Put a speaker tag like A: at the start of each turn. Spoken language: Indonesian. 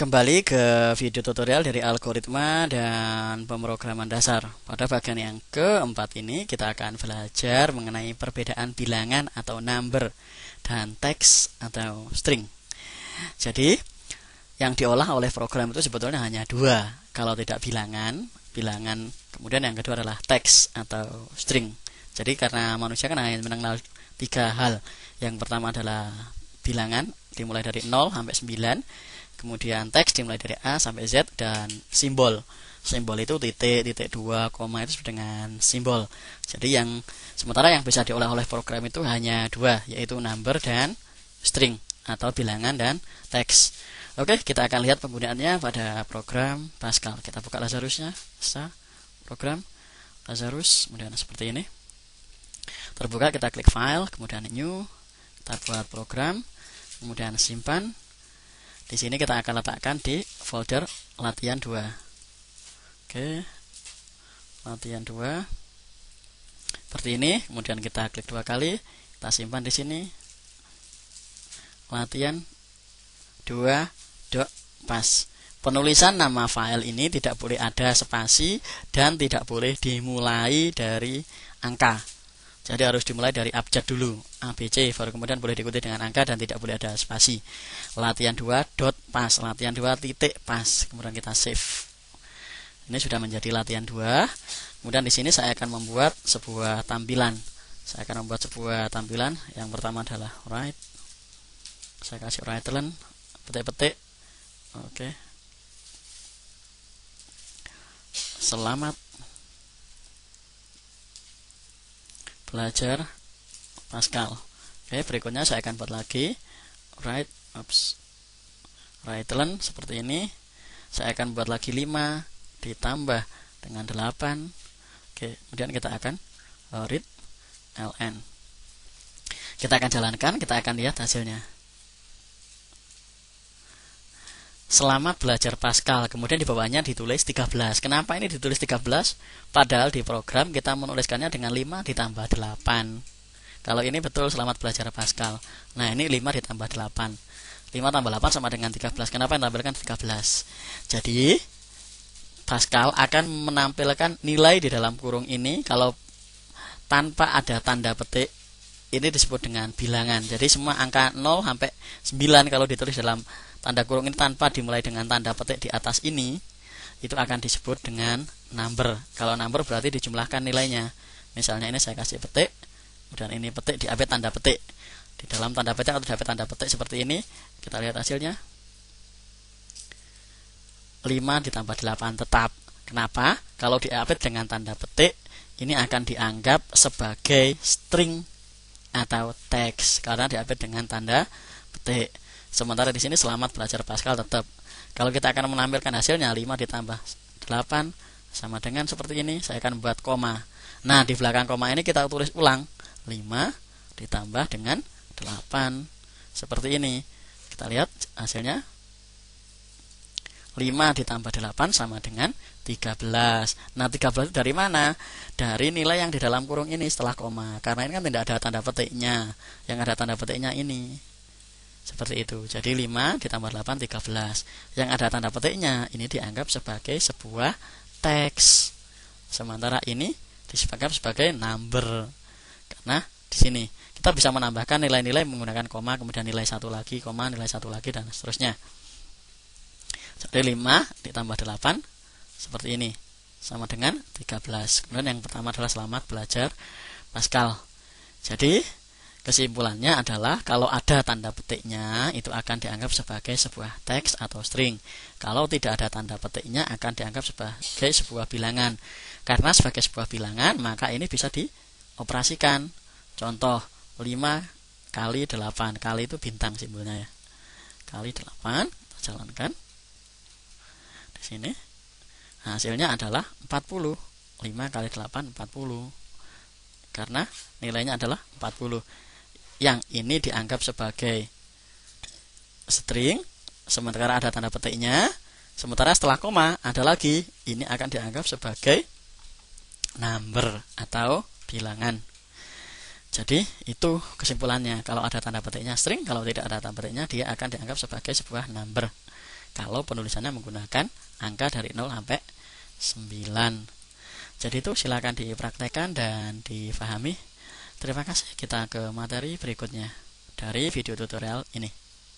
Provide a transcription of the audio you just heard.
A: Kembali ke video tutorial dari algoritma dan pemrograman dasar. Pada bagian yang keempat ini kita akan belajar mengenai perbedaan bilangan atau number dan teks atau string. Jadi yang diolah oleh program itu sebetulnya hanya dua. Kalau tidak bilangan, kemudian yang kedua adalah teks atau string. Jadi karena manusia kan hanya mengenal tiga hal. Yang pertama adalah bilangan dimulai dari 0 sampai 9. Kemudian teks dimulai dari A sampai Z, dan simbol. Simbol itu titik, titik 2, koma itu dengan simbol. Jadi sementara yang bisa diolah oleh program itu hanya dua, yaitu number dan string atau bilangan dan teks. Oke, kita akan lihat penggunaannya pada program Pascal. Kita buka Lazarusnya, program Lazarus, kemudian seperti ini. Terbuka, kita klik file, kemudian new, kita buat program, kemudian simpan. Di sini kita akan letakkan di folder latihan 2. Oke. Latihan 2. Seperti ini, kemudian kita klik dua kali, kita simpan di sini. Latihan 2.pas. Penulisan nama file ini tidak boleh ada spasi dan tidak boleh dimulai dari angka. Jadi harus dimulai dari abjad dulu, ABC, baru kemudian boleh diikuti dengan angka dan tidak boleh ada spasi. Latihan 2.pas, latihan 2.pas, kemudian kita save. Ini sudah menjadi latihan 2. Kemudian di sini saya akan membuat sebuah tampilan. Yang pertama adalah write. Saya kasih write-len, petik-petik. Oke. Selamat belajar Pascal. Oke, berikutnya saya akan buat lagi write-len seperti ini. Saya akan buat lagi 5 ditambah dengan 8. Oke, kemudian kita akan read ln. Kita akan jalankan, kita akan lihat hasilnya. Selamat belajar Pascal. Kemudian di bawahnya ditulis 13. Kenapa ini ditulis 13? Padahal di program kita menuliskannya dengan 5 ditambah 8. Kalau ini betul selamat belajar Pascal. Nah, ini 5 ditambah 8. 5 tambah 8 sama dengan 13. Kenapa yang tampilkan 13? Jadi Pascal akan menampilkan nilai di dalam kurung ini kalau tanpa ada tanda petik. Ini disebut dengan bilangan. Jadi semua angka 0 sampai 9 kalau ditulis dalam tanda kurung ini tanpa dimulai dengan tanda petik di atas ini, itu akan disebut dengan number. Kalau number berarti dijumlahkan nilainya. Misalnya ini saya kasih petik, kemudian ini petik diambil tanda petik. Di dalam tanda petik atau diambil tanda petik seperti ini, kita lihat hasilnya. 5 ditambah 8 tetap. Kenapa? Kalau diambil dengan tanda petik, ini akan dianggap sebagai string atau teks karena diambil dengan tanda petik. Sementara di sini selamat belajar Pascal tetap. Kalau kita akan menampilkan hasilnya 5 ditambah 8 sama dengan seperti ini, saya akan buat koma. Nah, di belakang koma ini kita tulis ulang 5 ditambah dengan 8 seperti ini. Kita lihat hasilnya. 5 ditambah 8 sama dengan 13. Nah, 13 itu dari mana? Dari nilai yang di dalam kurung ini setelah koma. Karena ini kan tidak ada tanda petiknya. Yang ada tanda petiknya ini. Seperti itu. Jadi 5 ditambah 8 13. Yang ada tanda petiknya ini dianggap sebagai sebuah teks. Sementara ini dianggap sebagai number. Karena di sini kita bisa menambahkan nilai-nilai menggunakan koma, kemudian nilai satu lagi, koma, nilai satu lagi, dan seterusnya. Jadi 5 ditambah 8 seperti ini sama dengan 13. Kemudian yang pertama adalah selamat belajar Pascal. Jadi kesimpulannya adalah kalau ada tanda petiknya itu akan dianggap sebagai sebuah teks atau string. Kalau tidak ada tanda petiknya akan dianggap sebagai sebuah bilangan. Karena sebagai sebuah bilangan maka ini bisa dioperasikan. Contoh 5 kali 8. Kali itu bintang simbolnya ya. Kali 8, kita jalankan. Di sini hasilnya adalah 40. 5 kali 8 40. Karena nilainya adalah 40. Yang ini dianggap sebagai string, sementara ada tanda petiknya. Sementara setelah koma ada lagi, ini akan dianggap sebagai number atau bilangan. Jadi itu kesimpulannya. Kalau ada tanda petiknya string, kalau tidak ada tanda petiknya dia akan dianggap sebagai sebuah number. kalau penulisannya menggunakan angka dari 0 sampai 9. Jadi itu silakan dipraktekkan dan difahami. Terima kasih, kita ke materi berikutnya dari video tutorial ini.